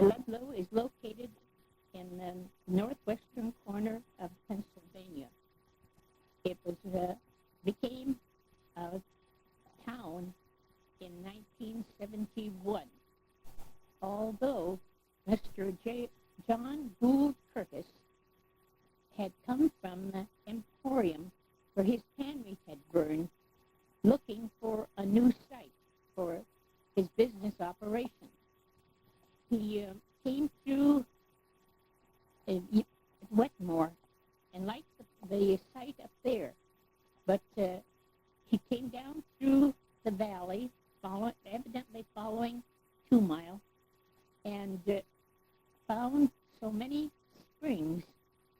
Ludlow is located in the northwestern corner of Pennsylvania. It became a town in 1971, although Mr. John Gould Curtis had come from the Emporium where his tannery had burned, looking for a new site for his business operation. He came through Wetmore and liked the site up there, but he came down through the valley, evidently following 2 Mile, and found so many springs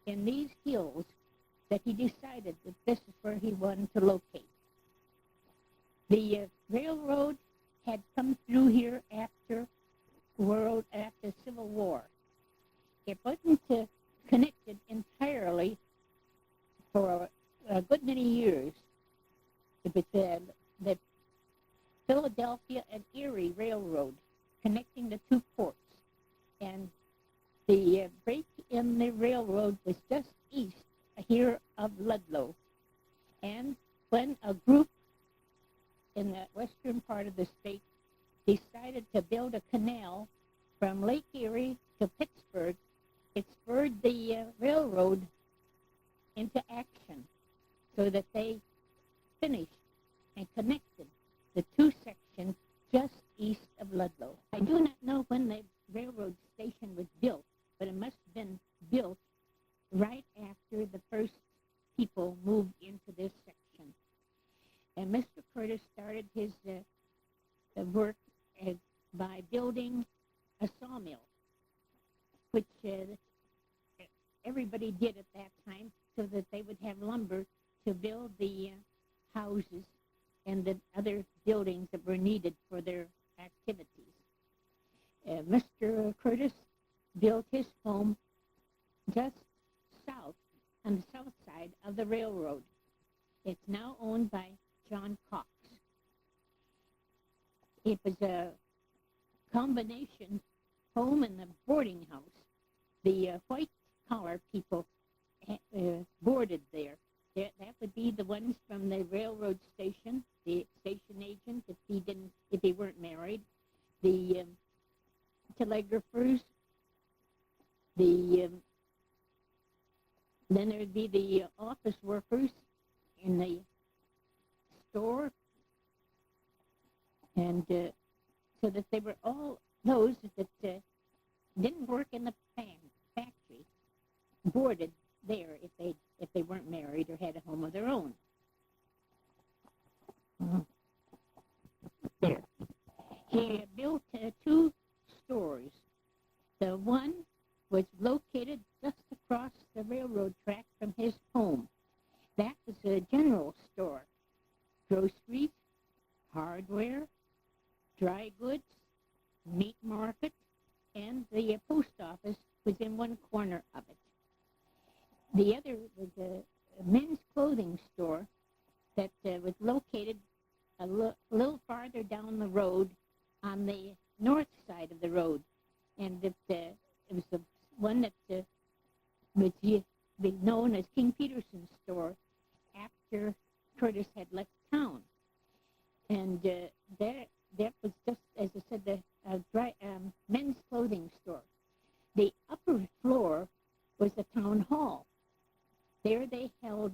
in these hills that he decided that this is where he wanted to locate. The railroad had come through here after Civil War. It wasn't connected entirely for a good many years. It was the Philadelphia and Erie Railroad connecting the two ports, and the break in the railroad was just east here of Ludlow. And when a group in the western part of the state decided to build a canal from Lake Erie to Pittsburgh, it spurred the railroad into action so that they finished and connected the two sections just east of Ludlow. I do not know when the railroad station was built, but it must have been built right after the first people moved into this section. And Mr. Curtis started his work by building a sawmill, which everybody did at that time so that they would have lumber to build the houses and the other buildings that were needed for their activities. Mr. Curtis built his home just south, on the south side of the railroad. It's now owned by John Cox. It was a combination home and a boarding house. The white-collar people boarded there. That would be the ones from the railroad station, the station agent, if they weren't married, the telegraphers, then there would be the office workers in the store, and so that they were all those that didn't work in the factory, boarded there if they weren't married or had a home of their own. There. He built 2 stores. The one was located just across the railroad track from his home. That was a general store. Groceries, hardware, dry goods, meat market, and the post office was in one corner of it. The other was a men's clothing store that was located a little farther down the road on the north side of the road. And it was the one that was known as King Peterson's store after Curtis had left town. And that was just, as I said, the men's clothing store. The upper floor was the town hall. There they held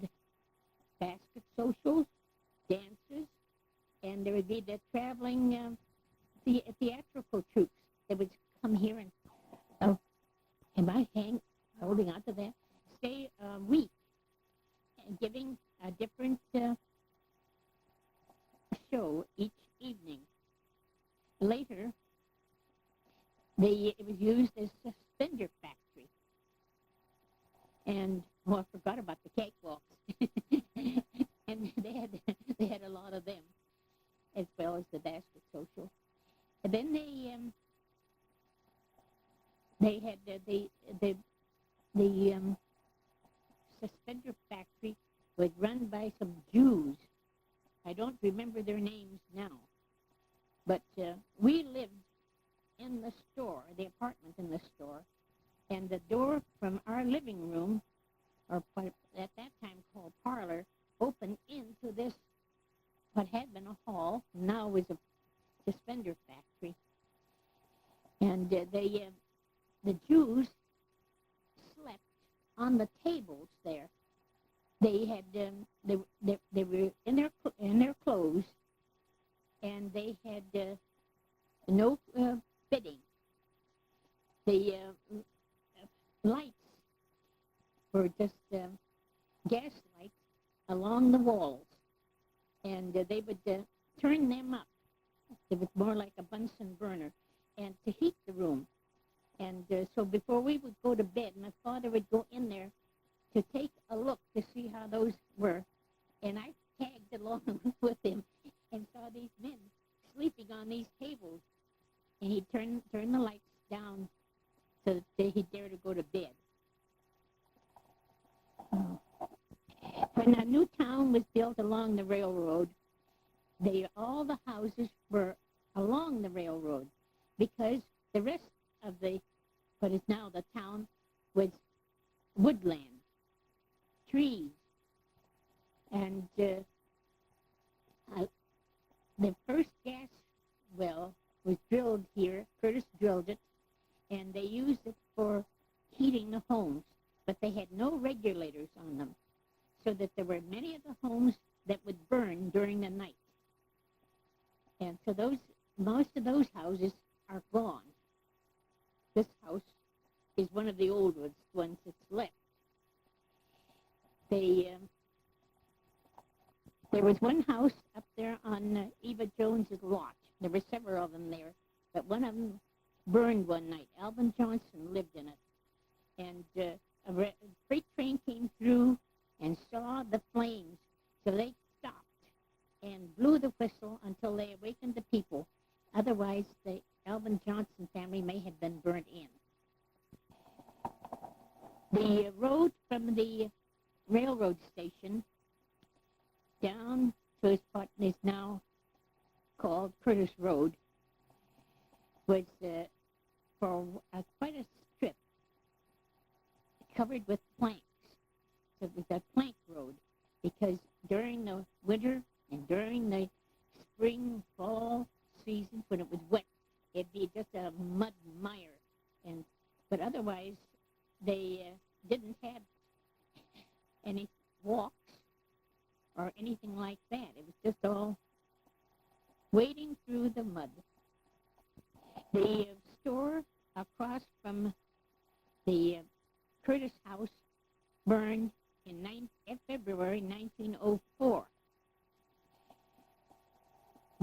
basket socials, dances, and there would be the traveling theatrical troops that would come here and, holding on to that, stay a week, and giving a different show each evening. Later, it was used as a suspender factory. And, I forgot about the cakewalks. And they had a lot of them, as well as the basket social. And then they had the suspender factory was run by some Jews. I don't remember their names now, but we lived in the store, the apartment in the store, and the door from our living room, or what at that time called parlor, opened into this, what had been a hall, now was a suspender factory. And the Jews slept on the tables there. They had they were in their clothes, and they had no fitting. The lights were just gas lights along the walls, and they would turn them up. It was more like a Bunsen burner, and to heat the room. And so before we would go to bed, my father would go in there to take a look to see how those were. And I tagged along with him and saw these men sleeping on these tables. And he'd turn the lights down so that he'd dare to go to bed. When a new town was built along the railroad, all the houses were along the railroad, because the rest of what is now the town was woodland, trees, and the first gas well was drilled here. Curtis drilled it, and they used it for heating the homes, but they had no regulators on them, so that there were many of the homes that would burn during the night. And so most of those houses are gone. This house is one of the old ones that's left. There was one house up there on Eva Jones's lot. There were several of them there, but one of them burned one night. Alvin Johnson lived in it. And a freight train came through and saw the flames, so they stopped and blew the whistle until they awakened the people. Otherwise, the Alvin Johnson family may have been burnt in. The road from the railroad station down to what is now called Curtis Road was for quite a strip covered with planks. So it was a plank road, because during the winter and during the spring, fall seasons when it was wet, it'd be just a mud mire. But otherwise, they didn't have any walks or anything like that. It was just all wading through the mud. The store across from the Curtis house burned in February 1904.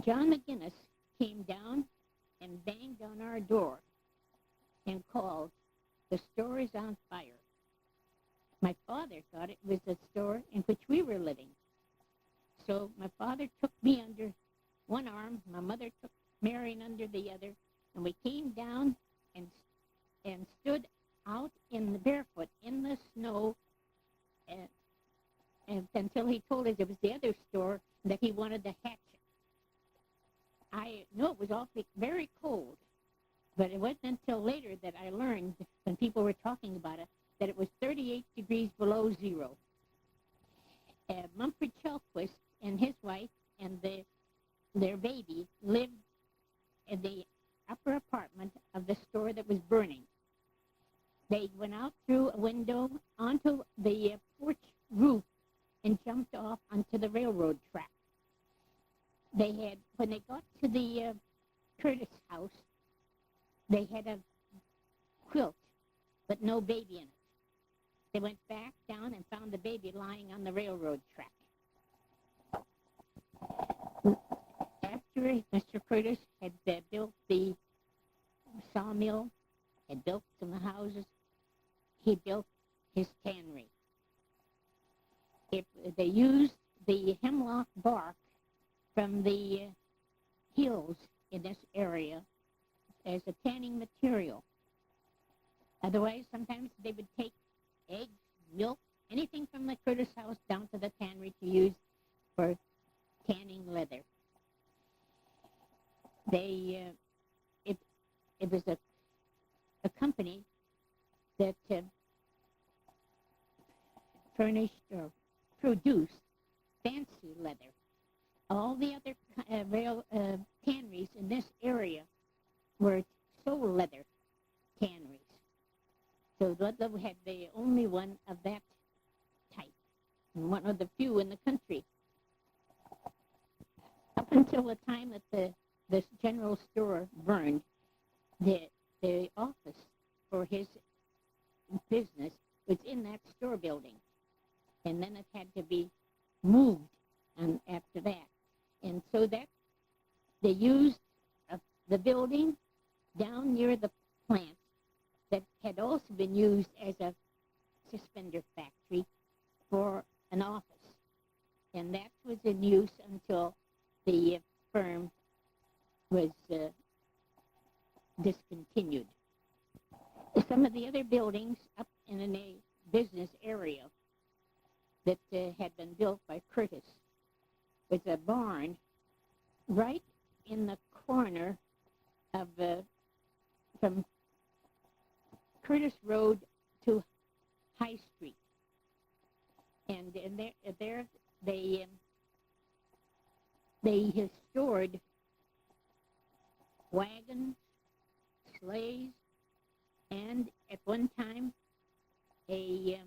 John McGinnis came down and banged on our door and called, "The store is on fire." My father thought it was the store in which we were living. So my father took me under one arm, my mother took Marion under the other, and we came down and stood out in the barefoot in the snow and until he told us it was the other store that he wanted to hatch it. I knew it was awfully very cold, but it wasn't until later that I learned, when people were talking about it, that it was 38 degrees below zero. Mumford Chelquist and his wife and their baby lived in the upper apartment of the store that was burning. They went out through a window onto the porch roof and jumped off onto the railroad track. When they got to the Curtis house, they had a quilt, but no baby in it. They went back down and found the baby lying on the railroad track. After Mr. Curtis had built the sawmill, had built some houses, he built his tannery. They used the hemlock bark from the hills in this area as a tanning material. Otherwise, sometimes they would take eggs, milk, anything from the Curtis house down to the tannery to use for tanning leather. it was a company that furnished or produced fancy leather. All the other tanneries in this area were sole leather tanneries. So Ludlow had the only one of that type, and one of the few in the country. Up until the time that this general store burned, the office for his business was in that store building, and then it had to be moved after that. And so that they used the building down near the plant that had also been used as a suspender factory for an office. And that was in use until the firm was discontinued. Some of the other buildings up in a business area that had been built by Curtis was a barn right in the corner of from Curtis Road to High Street, and there they had stored wagons, sleighs, and at one time a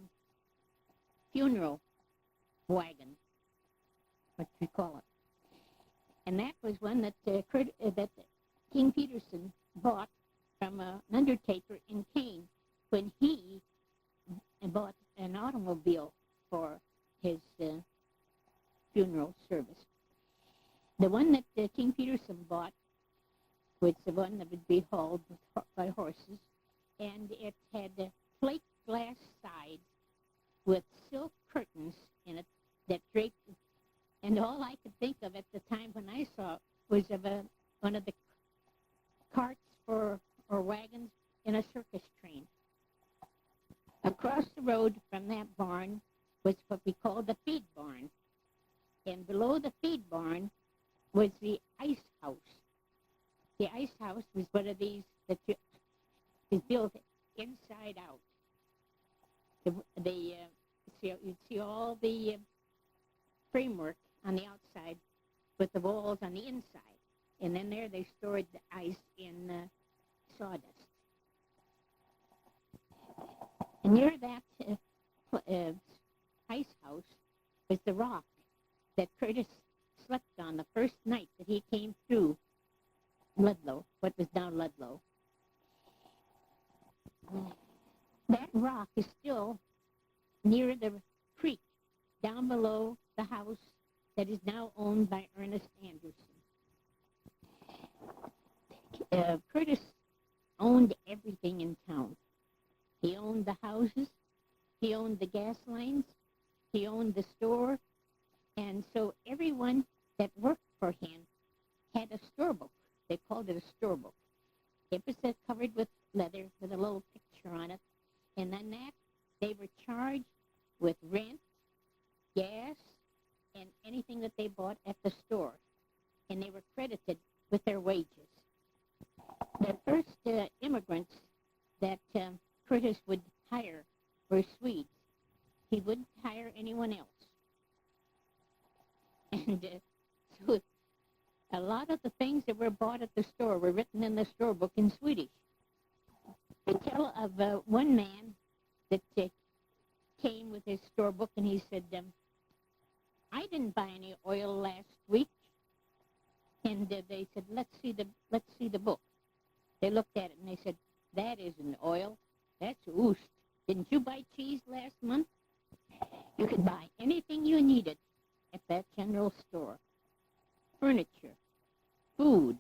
funeral wagon, what we call it. And that was one that that King Peterson bought from an undertaker in Kane when he bought an automobile for his funeral service. The one that King Peterson bought was the one that would be hauled by horses, and it had plate glass sides with silk curtains in it that draped it. And all I could think of at the time when I saw it was of one of the carts or wagons in a circus train. Across the road from that barn was what we called the feed barn. And below the feed barn was the ice house. The ice house was one of these that is built inside out. You'd see all the framework on the outside with the walls on the inside. And then there they stored the ice in sawdust. And near that ice house was the rock that Curtis slept on the first night that he came through Ludlow, what was now Ludlow. That rock is still near the creek down below the house that is now owned by Ernest Anderson. Curtis owned everything in town. He owned the houses, he owned the gas lines, he owned the store, and so everyone that worked for him had a store book. They called it a store book. It was covered with leather with a little picture on it, and then that they were charged with rent, gas, and anything that they bought at the store, and they were credited with their wages. The first immigrants that Curtis would hire were Swedes. He wouldn't hire anyone else. And so a lot of the things that were bought at the store were written in the store book in Swedish. They tell of one man that came with his store book, and he said, I didn't buy any oil last week. And they said, let's see the book. They looked at it and they said, that isn't oil, that's oost. Didn't you buy cheese last month? You could buy anything you needed at that general store. Furniture, food,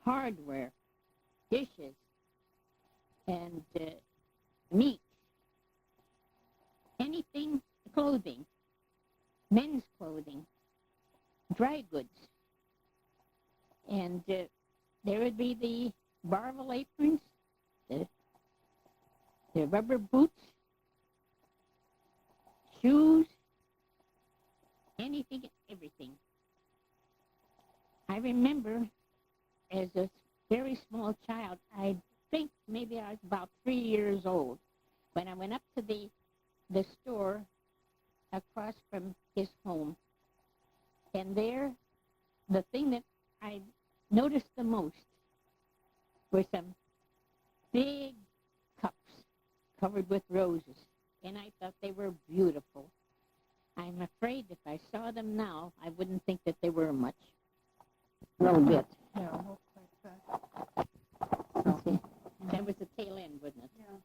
hardware, dishes, and meat, anything, clothing, men's clothing, dry goods. And there would be the Barvel aprons, the rubber boots, shoes, anything and everything. I remember as a very small child. I think maybe I was about 3 years old when I went up to the store across from his home. And there, the thing that I noticed the most were some big cups covered with roses. And I thought they were beautiful. I'm afraid if I saw them now, I wouldn't think that they were much. A little bit. Yeah, looks like that. Let's see. That was the tail end, wasn't it? Yeah.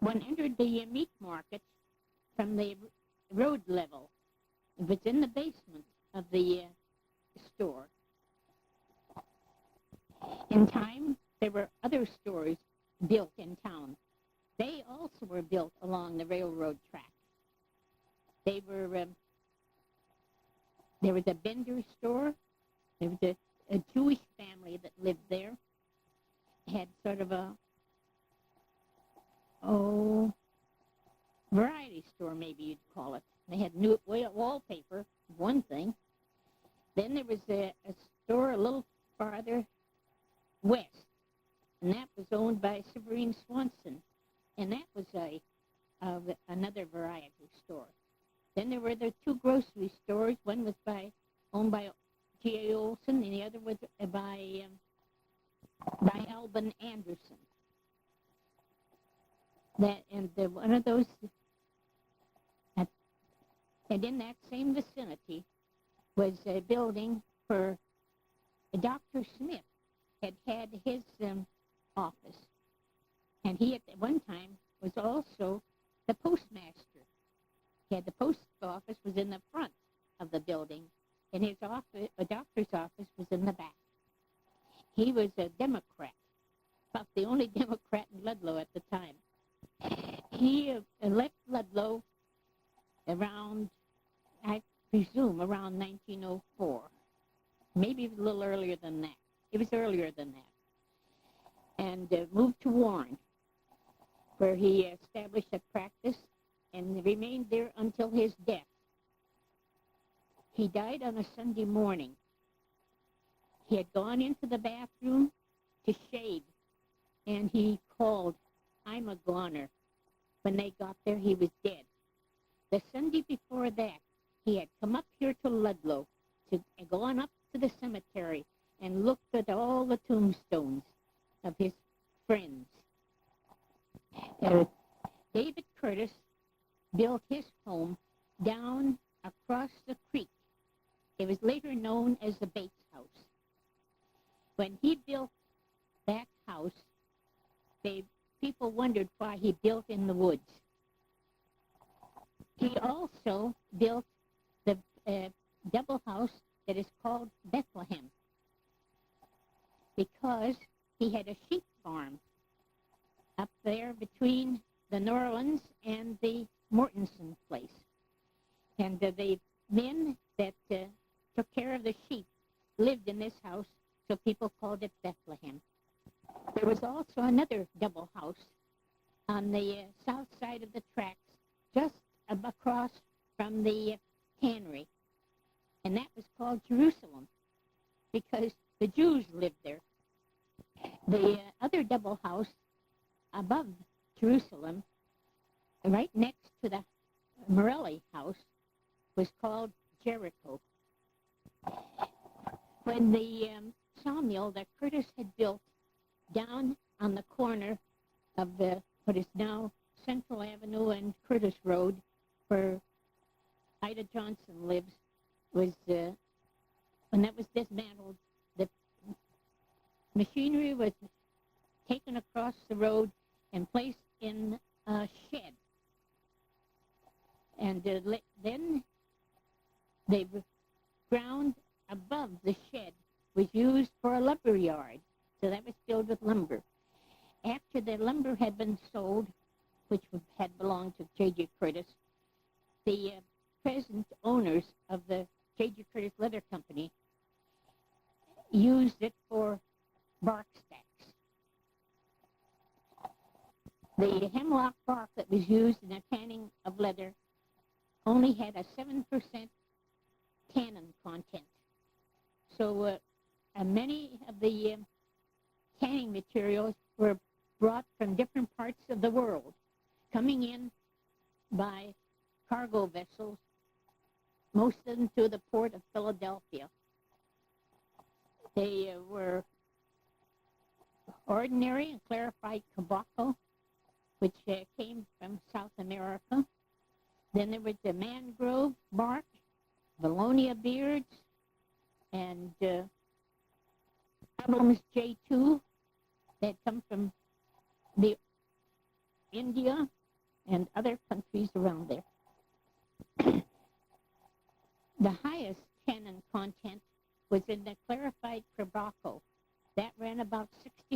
One entered the meat market from the road level. It was in the basement of the store. In time, there were other stores built in town. They also were built along the railroad track. They were, there was a Bender store. There was a Jewish family that lived there. Had sort of a, variety store, maybe you'd call it. They had new wallpaper, one thing. Then there was a store a little farther west, and that was owned by Severine Swanson, and that was another variety store. Then there were the two grocery stores. One was owned by G.A. Olson, and the other was by Alban Anderson. One of those, and in that same vicinity was a building for Dr. Smith had his office, and he at one time was also the postmaster. The post office was in the front of the building, and his office, a doctor's office, was in the back. He was a Democrat, about the only Democrat in Ludlow at the time. He left Ludlow around, I presume, around 1904. Maybe a little earlier than that. It was earlier than that. And moved to Warren, where he established a practice and remained there until his death. He died on a Sunday morning. He had gone into the bathroom to shave, and he called, "I'm a goner." When they got there, he was dead. The Sunday before that, he had come up here to Ludlow, gone up to the cemetery, and looked at all the tombstones of his friends. David Curtis built his home down across the creek. It was later known as the Bates House. When he built that house, people wondered why he built in the woods. He also built the double house that is called Bethlehem, because he had a sheep farm up there between the Norlands and the Mortensen place. And the men that took care of the sheep lived in this house, so people called it Bethlehem. There was also another double house on the south side of the tracks, just across from the tannery, and that was called Jerusalem, because the Jews lived there. The other double house above Jerusalem, right next to the Morelli house, was called Jericho. When the sawmill that Curtis had built down on the corner of what is now Central Avenue and Curtis Road, where Ida Johnson lives, when that was dismantled, the machinery was taken across the road and placed in a shed. And then the ground above the shed was used for a lumber yard, so that was filled with lumber. After the lumber had been sold, which had belonged to J.J. Curtis, the present owners of the J.J. Curtis Leather Company used it for bark stacks. The hemlock bark that was used in the tanning of leather only had a 7% tannin content. So many of the canning materials were brought from different parts of the world, coming in by cargo vessels, most of them to the port of Philadelphia. They were ordinary and clarified tobacco, which came from South America. Then there was the mangrove bark, Valonia beards, and Problems J2 that come from the India and other countries around there. The highest tannin content was in the clarified tobacco. That ran about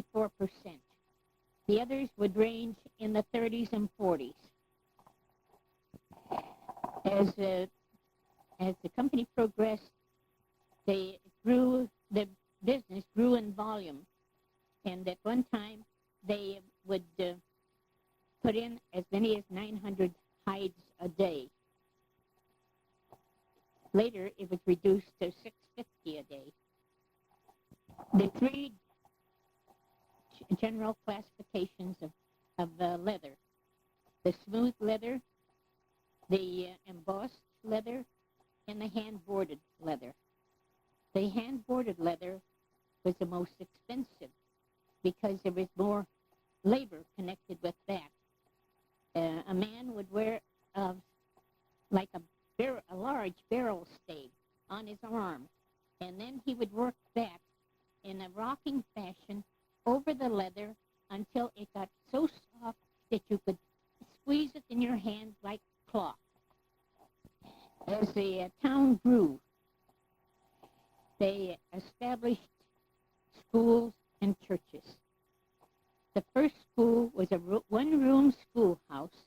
64%. The others would range in the 30s and 40s. As the company progressed, the business grew in volume, and at one time they would put in as many as 900 hides a day. Later, it was reduced to 650 a day. The three general classifications of leather: the smooth leather, the embossed leather, and the hand-boarded leather. The hand-boarded leather was the most expensive because there was more labor connected with that. A man would wear like a large barrel stave on his arm, and then he would work that in a rocking fashion over the leather until it got so soft that you could squeeze it in your hand like cloth. As the town grew, they established schools and churches. The first school was a one-room schoolhouse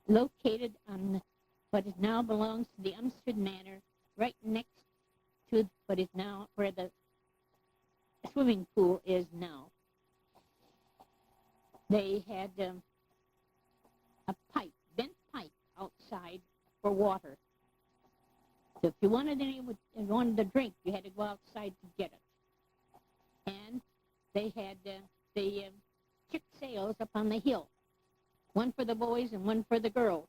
located on what is now belongs to the Umstead Manor, right next to what is now where the swimming pool is now. They had a bent pipe outside for water. So if you wanted to drink, you had to go outside to get it. And they had the chick sails up on the hill, one for the boys and one for the girls.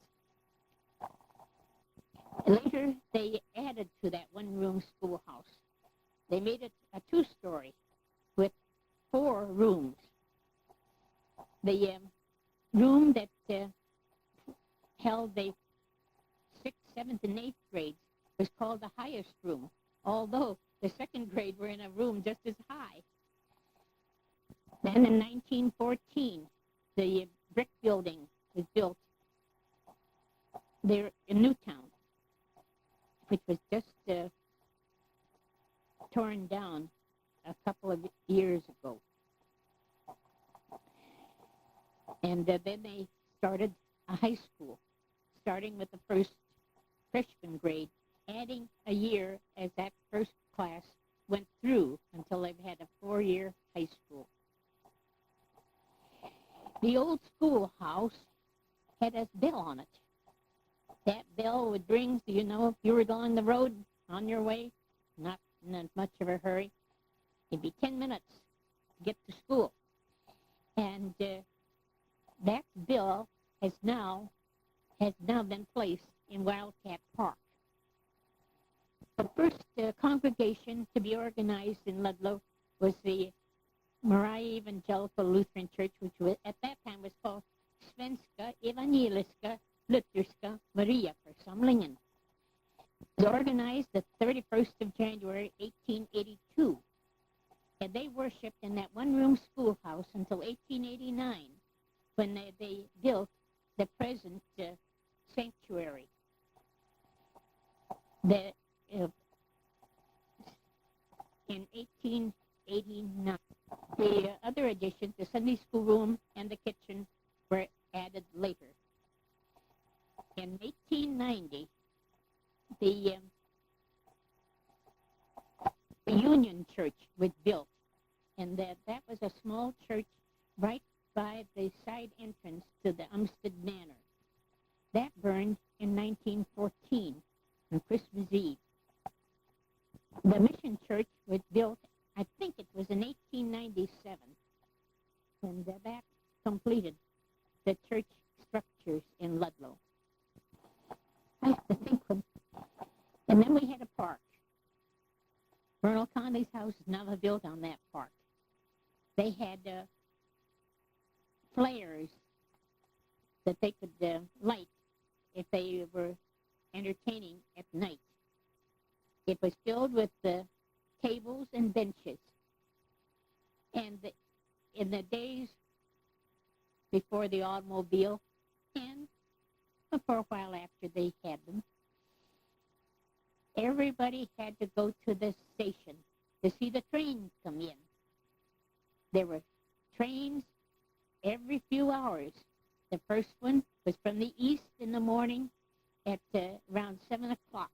Later, they added to that one-room schoolhouse. They made it a two-story with 4 rooms. The room that held the 6th, 7th, and 8th grades was called the highest room, although the 2nd grade were in a room just as high. Then in 1914, the brick building was built there in Newtown, which was just torn down a couple of years ago. And then they started a high school, starting with the first freshman grade, adding a year as that first class went through until they've had a 4-year high school. The old schoolhouse had a bell on it. That bell would ring, so you know if you were on the road on your way, not in much of a hurry. It'd be 10 minutes to get to school. And that bell has now been placed in Wildcat Park. The first congregation to be organized in Ludlow was the Moriah Evangelical Lutheran Church, which was, at that time was called Svenska Evangeliska Lutherska Maria Församlingen. It was organized the 31st of January, 1882. And they worshipped in that one-room schoolhouse until 1889, when they built the present sanctuary. In 1889, the other additions, the Sunday school room and the kitchen, were added later. In 1890, the Union Church was built, and that was a small church right by the side entrance to the Umstead Manor. That burned in 1914 on Christmas Eve. The mission church was built was in 1897 when that completed the church structures in Ludlow. I have to think when. And then we had a park. Colonel Conley's house is now built on that park. They had flares that they could light if they were entertaining at night. It was filled with tables and benches. And in the days before the automobile and for a while after they had them, everybody had to go to the station to see the trains come in. There were trains every few hours. The first one was from the east in the morning at around 7 o'clock.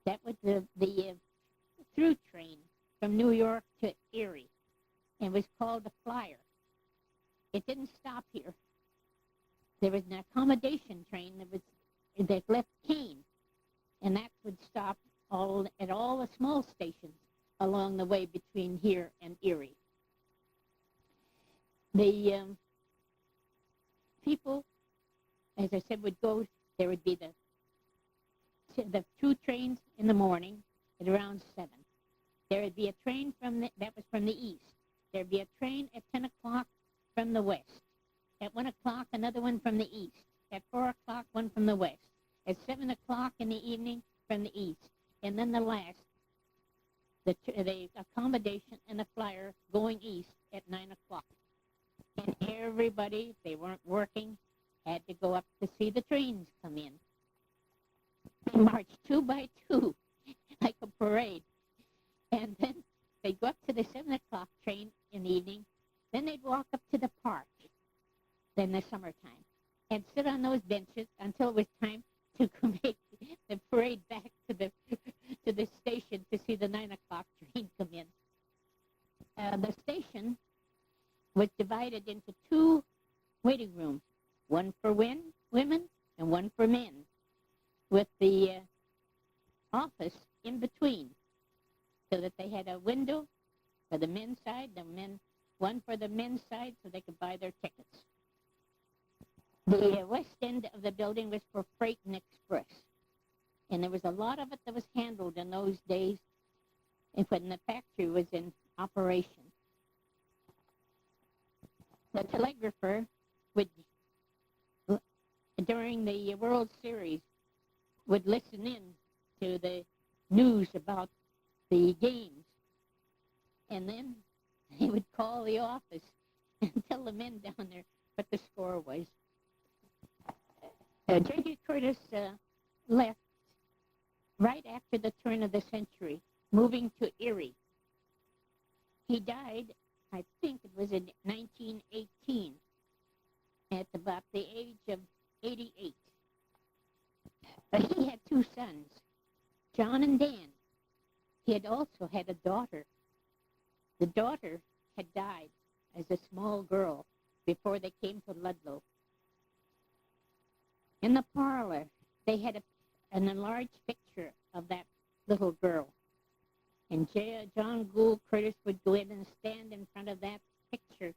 That was the through train from New York to Erie, and was called the Flyer. It didn't stop here. There was an accommodation train that left Keene, and that would stop at all the small stations along the way between here and Erie. The people, as I said, would go. There would be the two trains in the morning at around 7. There would be a train that was from the east. There would be a train at 10 o'clock from the west. At 1 o'clock, another one from the east. At 4 o'clock, one from the west. At 7 o'clock in the evening, from the east. And then the last, the accommodation and the Flyer going east at 9 o'clock. And everybody, if they weren't working, had to go up to see the trains come in. They marched 2 by 2 like a parade. And then they'd go up to the 7 o'clock train in the evening. Then they'd walk up to the park in the summertime and sit on those benches until it was time to make the parade back to the station to see the 9 o'clock train come in. The station was divided into 2 waiting rooms, one for women and one for men, with the office in between, so that they had a window for the men's side, one for the men's side so they could buy their tickets. The west end of the building was for freight and express, and there was a lot of it that was handled in those days when the factory was in operation. The telegrapher would, during the World Series, would listen in to the news about the games, and then he would call the office and tell the men down there what the score was. J.J. Curtis left right after the turn of the century, moving to Erie. He died, I think it was in 1918, at about the age of 88. But he had 2 sons, John and Dan. He had also had a daughter. The daughter had died as a small girl before they came to Ludlow. In the parlor, they had an enlarged picture of that little girl. And John Gould Curtis would go in and stand in front of that picture,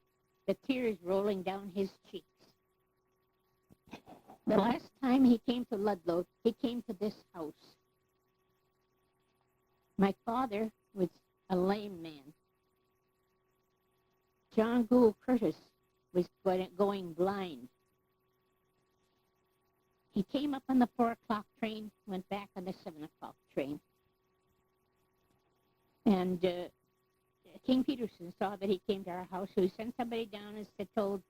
the tears rolling down his cheeks. The last time he came to Ludlow, he came to this house. My father was a lame man. John Gould Curtis was going blind. He came up on the 4 o'clock train, went back on the 7 o'clock train. And King Peterson saw that he came to our house, so he sent somebody down and told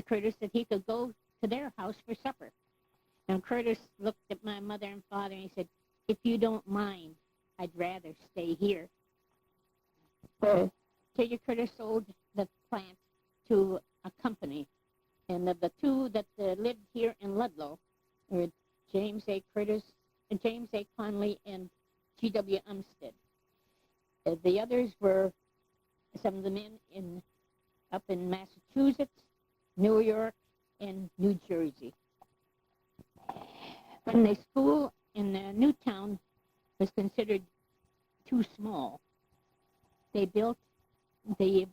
Curtis that he could go to their house for supper. And Curtis looked at my mother and father and he said, "If you don't mind, I'd rather stay here." J.J. Curtis sold the plant to a company, and the 2 that lived here in Ludlow were James A. Conley, and G.W. Umstead. The others were some of the men up in Massachusetts, New York, and New Jersey. When the school in Newtown was considered too small, they built the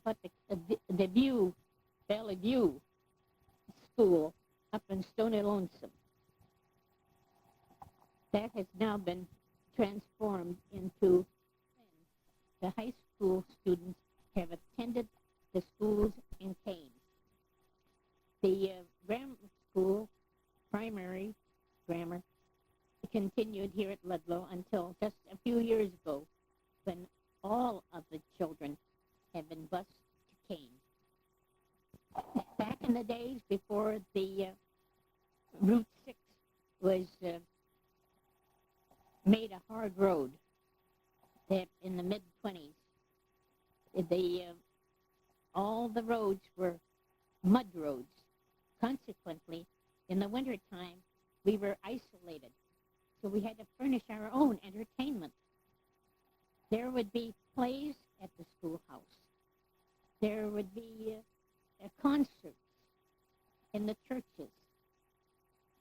Valley View School up in Stony Lonesome. That has now been transformed into the high school students have attended the schools in Kane. The grammar school, primary grammar, continued here at Ludlow until just a few years ago, when all of the children have been bused to Kane. Back in the days before the Route 6 was made a hard road, that in the mid-20s, all the roads were mud roads. Consequently, in the wintertime, we were isolated, so we had to furnish our own entertainment. There would be plays at the schoolhouse. There would be concerts in the churches.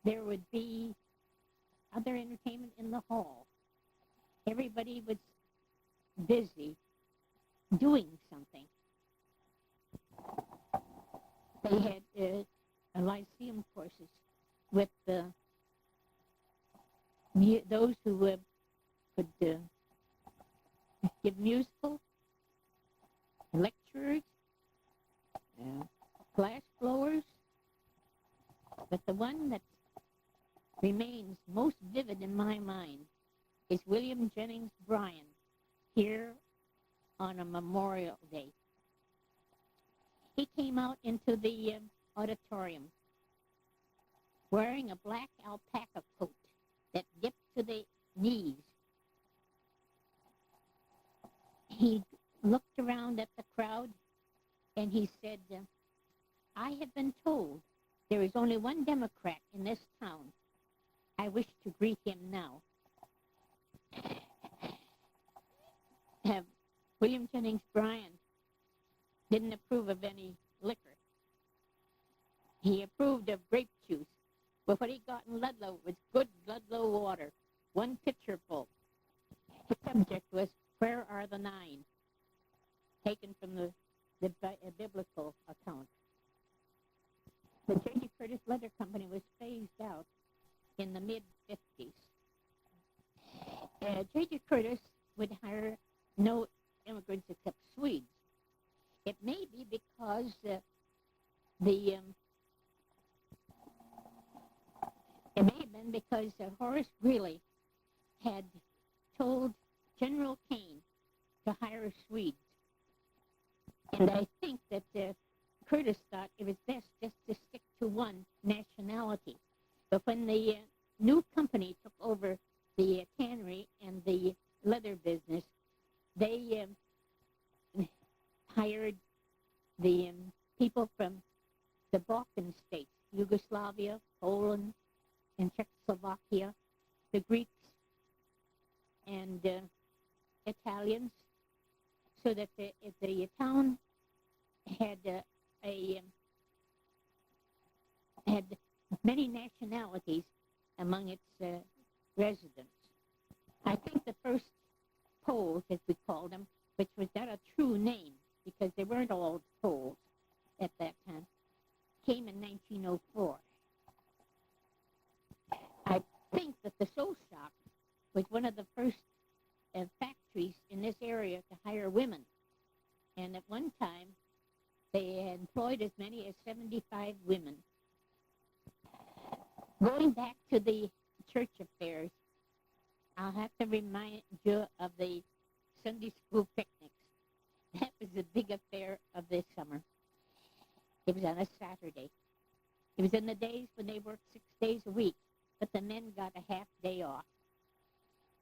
There would be other entertainment in the hall. Everybody was busy doing something. They had lyceum courses with those who could give musical, lectures, glass blowers. But the one that remains most vivid in my mind is William Jennings Bryan here on a Memorial Day. He came out into the auditorium wearing a black alpaca coat that dipped to the knees. He looked around at the crowd and he said, I have been told there is only one Democrat in this town. I wish to greet him now. William Jennings Bryan didn't approve of any liquor. He approved of grape juice, but what he got in Ludlow was good Ludlow water, 1 pitcher full. The subject was, Where Are the Nine? Taken from the biblical account. The J.G. Curtis Leather Company was phased out in the mid-50s. J.G. Curtis would hire no immigrants except Swedes. It may be because it may have been because Horace Greeley had told General Kane to hire Swedes. And I think that Curtis thought it was best just to stick to one nationality. But when the new company took over the tannery and the leather business, they hired the people from the Balkan states, Yugoslavia, Poland, and Czechoslovakia, the Greeks, and Italians, so that the town had had many nationalities among its residents. I think the first Poles, as we called them, which was not a true name because they weren't all Poles at that time, came in 1904. I think that the sew shop was one of the first factories in this area to hire women. And at one time, they had employed as many as 75 women. Going back to the church affairs, I'll have to remind you of the Sunday school picnics. That was the big affair of this summer. It was on a Saturday. It was in the days when they worked 6 days a week, but the men got a half day off.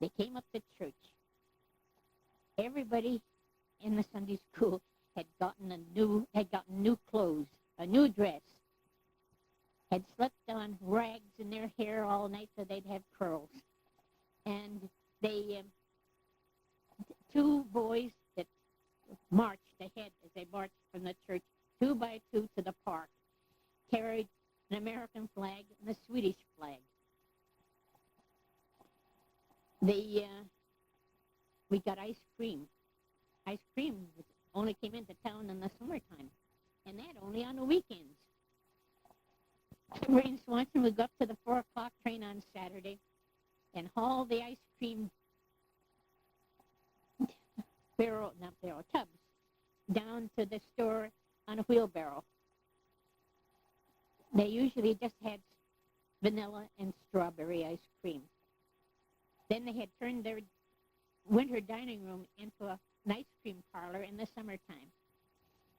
They came up to church. Everybody in the Sunday school had gotten new clothes, a new dress, had slept on rags in their hair all night so they'd have curls. And they, 2 boys that marched ahead as they marched from the church 2 by 2 to the park, carried an American flag and a Swedish flag. We got ice cream ice cream only came into town in the summertime, and that only on the weekends. Ray and Swanson would go up to the 4 o'clock train on Saturday and haul the ice cream tubs down to the store on a wheelbarrow. They usually just had vanilla and strawberry ice cream. Then they had turned their winter dining room into an ice cream parlor in the summertime.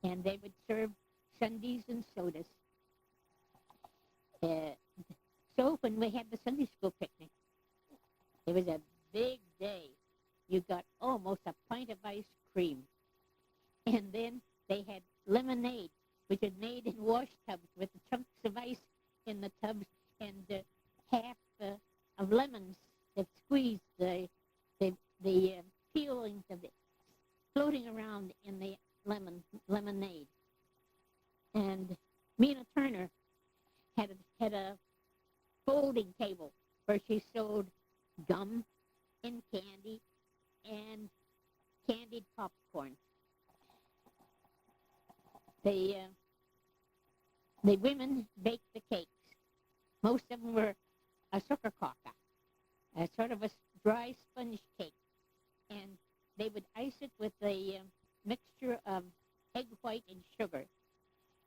And they would serve sundaes and sodas. So when we had the Sunday school picnic, it was a big day. You got almost a pint of ice cream. And then they had lemonade, which was made in wash tubs with the chunks of ice in the tubs and half of lemons that squeezed the peelings of it floating around in the lemonade. And Mina Turner had a folding table where she sold gum and candy and candied popcorn. The women baked the cakes. Most of them were a sukkerkaka, a sort of a dry sponge cake. And they would ice it with a mixture of egg white and sugar.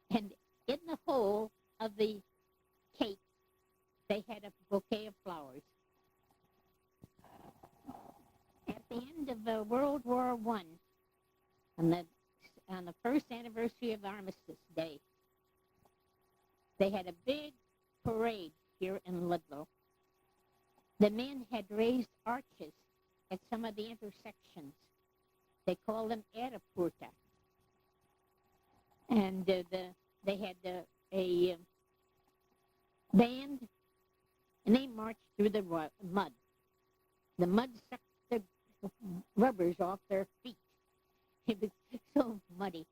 And in the hole of the cake, they had a bouquet of flowers. At the end of World War I, on the first anniversary of Armistice Day, they had a big parade here in Ludlow. The men had raised arches at some of the intersections. They called them Erapurta. And they had a band, and they marched through the mud. The mud sucked the rubbers off their feet. It was so muddy.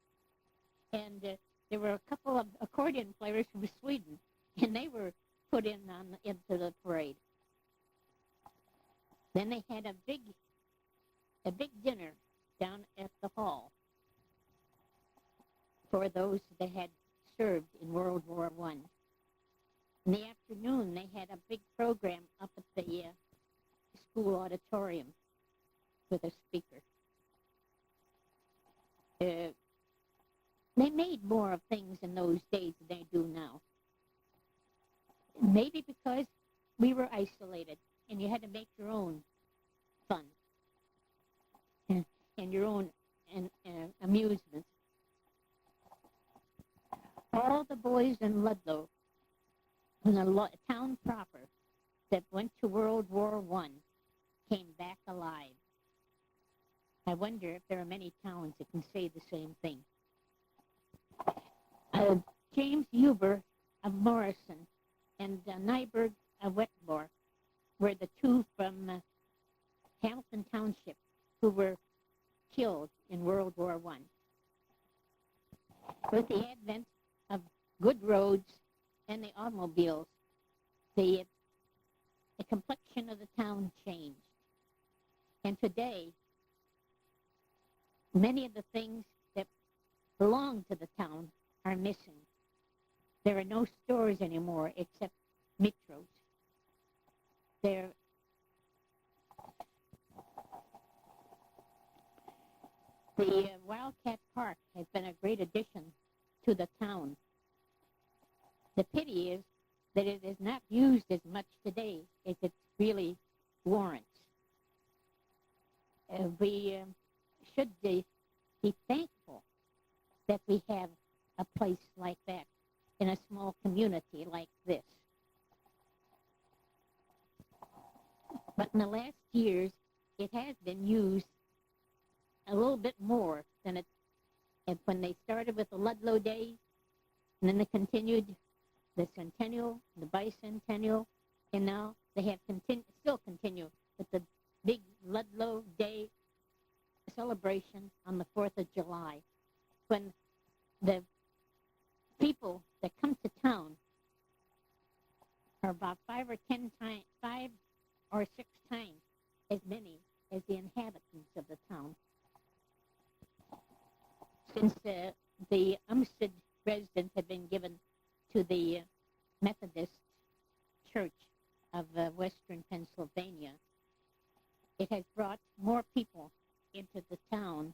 And there were a couple of accordion players from Sweden, and they were put into the parade. Then they had a big dinner down at the hall for those that had served in World War I. In the afternoon, they had a big program up at the school auditorium with a speaker. They made more of things in those days than they do now. Maybe because we were isolated and you had to make your own fun and your own amusements. All the boys in Ludlow, in the town proper, that went to World War I, came back alive. I wonder if there are many towns that can say the same thing. James Huber of Morrison and Nyberg of Wetmore were the two from Hamilton Township who were killed in World War I. With the advent of good roads and the automobiles, the complexion of the town changed. And today, many of the things that belong to the town are missing. There are no stores anymore except metros. The Wildcat Park has been a great addition to the town. The pity is that it is not used as much today as it really warrants. We should be thankful that we have a place like that in a small community like this. But in the last years, it has been used a little bit more than when they started with the Ludlow Days, and then they continued the Centennial, the Bicentennial, and now they have still continue with the big Ludlow Day celebration on the 4th of July, when the people that come to town are about 5 or 6 times as many as the inhabitants of the town. since the Umstead residence had been given to the Methodist Church of Western Pennsylvania, it has brought more people into the town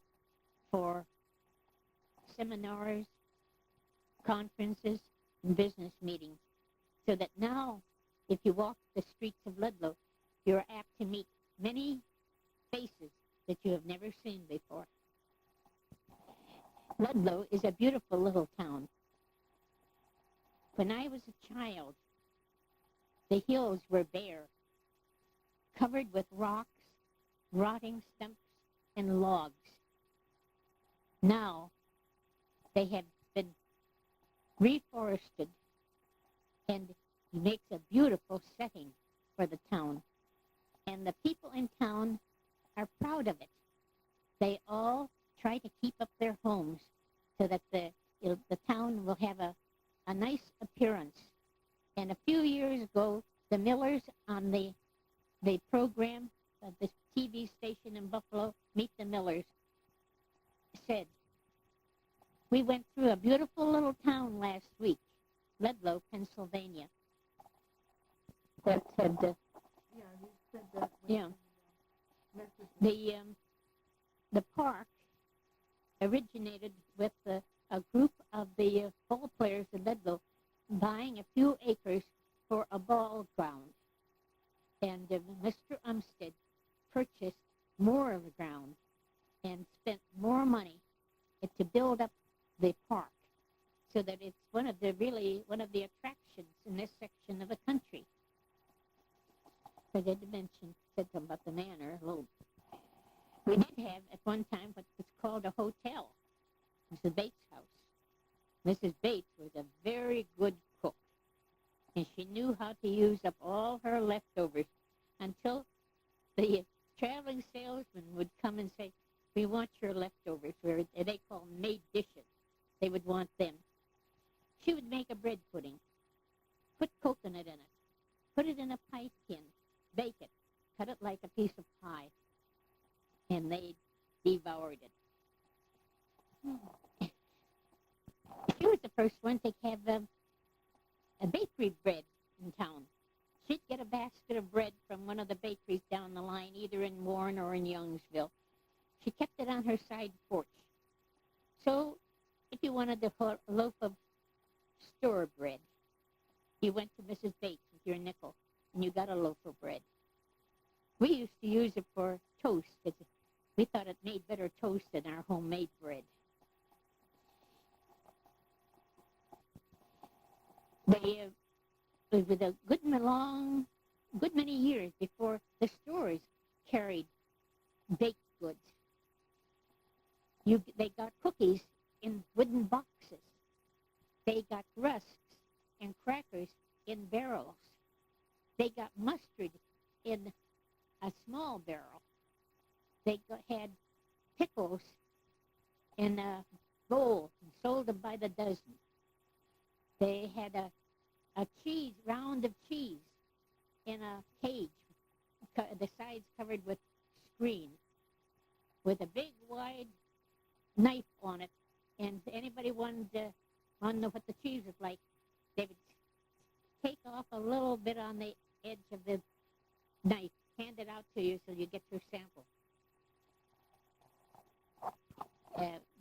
for seminars, conferences, and business meetings, so that now, if you walk the streets of Ludlow, you're apt to meet many faces that you have never seen before. Ludlow is a beautiful little town. When I was a child, the hills were bare, covered with rocks, rotting stumps, and logs. Now, they have been reforested and makes a beautiful setting for the town. And the people in town are proud of it. They all try to keep up their homes so that the town will have a nice appearance. And a few years ago, the Millers on the program, the TV station in Buffalo, Meet the Millers, said, "We went through a beautiful little town last week, Ludlow, Pennsylvania." That had, Yeah, you said that. yeah. Message. The park originated with a group of the ball players in Ludlow buying a few acres for a ball ground. And Mr. Umstead purchased more of the ground and spent more money to build up the park so that it's one of the attractions in this section of the country. I did said something about the manor a little. We did have at one time what was called a hotel, Mrs. Bates' house. Mrs. Bates was a very good cook, and she knew how to use up all her leftovers until the traveling salesman would come and say, "We want your leftovers," where they call made dishes. They would want them. She would make a bread pudding, put coconut in it, put it in a pie tin, bake it, cut it like a piece of pie, and they devoured it. She was the first one to have a bakery bread in town. She'd get a basket of bread from one of the bakeries down the line, either in Warren or in Youngsville. She kept it on her side porch. So if you wanted a loaf of store bread, you went to Mrs. Bates with your nickel, and you got a loaf of bread. We used to use it for toast because we thought it made better toast than our homemade bread. It was a good many years before the stores carried baked goods. They got cookies in wooden boxes. They got rusks and crackers in barrels. They got mustard in a small barrel. They had pickles in a bowl and sold them by the dozen. They had a round of cheese in a cage, the sides covered with screen, with a big wide knife on it. And if anybody wanted to know what the cheese was like, they would take off a little bit on the edge of the knife, hand it out to you so you get your sample.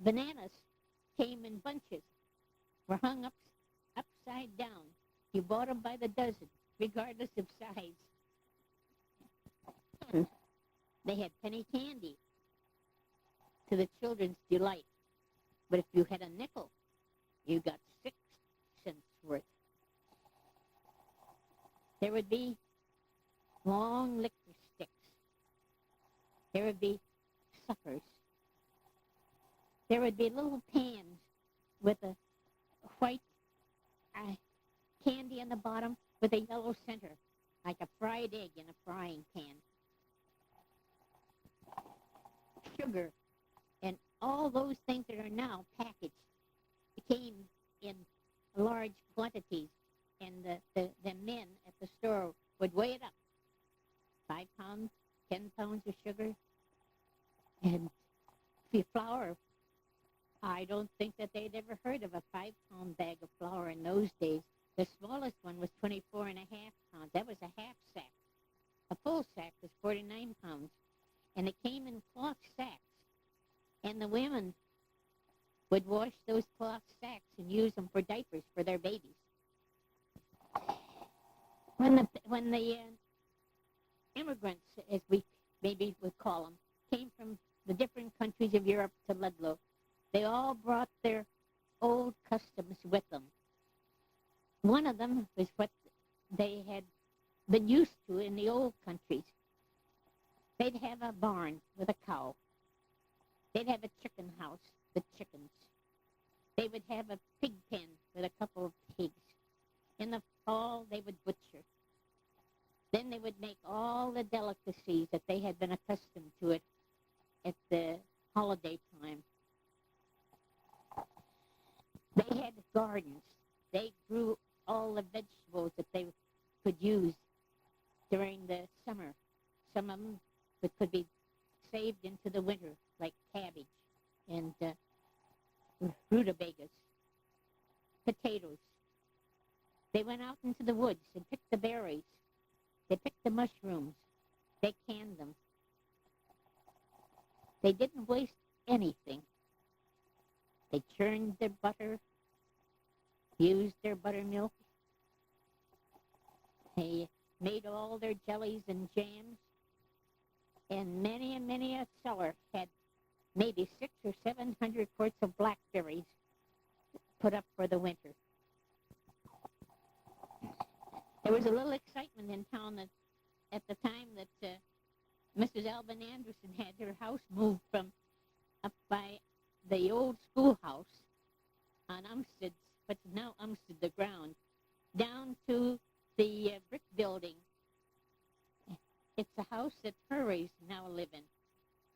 Bananas came in bunches, were hung upside down. You bought them by the dozen, regardless of size. They had penny candy to the children's delight. But if you had a nickel, you got 6 cents worth. There would be long liquor sticks. There would be suppers. There would be little pans with a white candy in the bottom with a yellow center, like a fried egg in a frying pan. Sugar and all those things that are now packaged came in large quantities, and the men at the store would weigh it up. 5 pounds, 10 pounds of sugar, and the flour, I don't think that they'd ever heard of a 5-pound bag of flour in those days. The smallest one was 24.5 pounds. That was a half sack. A full sack was 49 pounds. And it came in cloth sacks. And the women would wash those cloth sacks and use them for diapers for their babies. When the immigrants, as we maybe would call them, came from the different countries of Europe to Ludlow, they all brought their old customs with them. One of them was what they had been used to in the old countries. They'd have a barn with a cow. They'd have a chicken house with chickens. They would have a pig pen with a couple of pigs. In the fall, they would butcher. Then they would make all the delicacies that they had been accustomed to it at the holiday time. They had gardens. They grew all the vegetables that they could use during the summer. Some of them that could be saved into the winter, like cabbage and rutabagas, potatoes. They went out into the woods and picked the berries. They picked the mushrooms. They canned them. They didn't waste anything. They churned their butter, used their buttermilk. They made all their jellies and jams. And many a cellar had maybe 600 or 700 quarts of blackberries put up for the winter. There was a little excitement in town that at the time that Mrs. Alvin Anderson had her house moved from up by the old schoolhouse on Umstead, what's now Umstead, the ground, down to the brick building. It's a house that Hurrays now live in.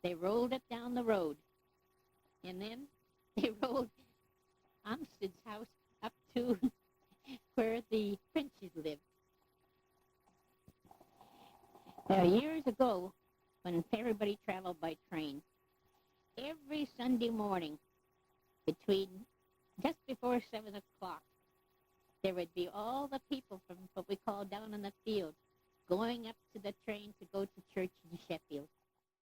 They rolled it down the road. And then they rolled Umstead's house up to where the Frenches lived. Years ago, when everybody traveled by train, every Sunday morning, between just before 7 o'clock, there would be all the people from what we call down in the field going up to the train to go to church in Sheffield.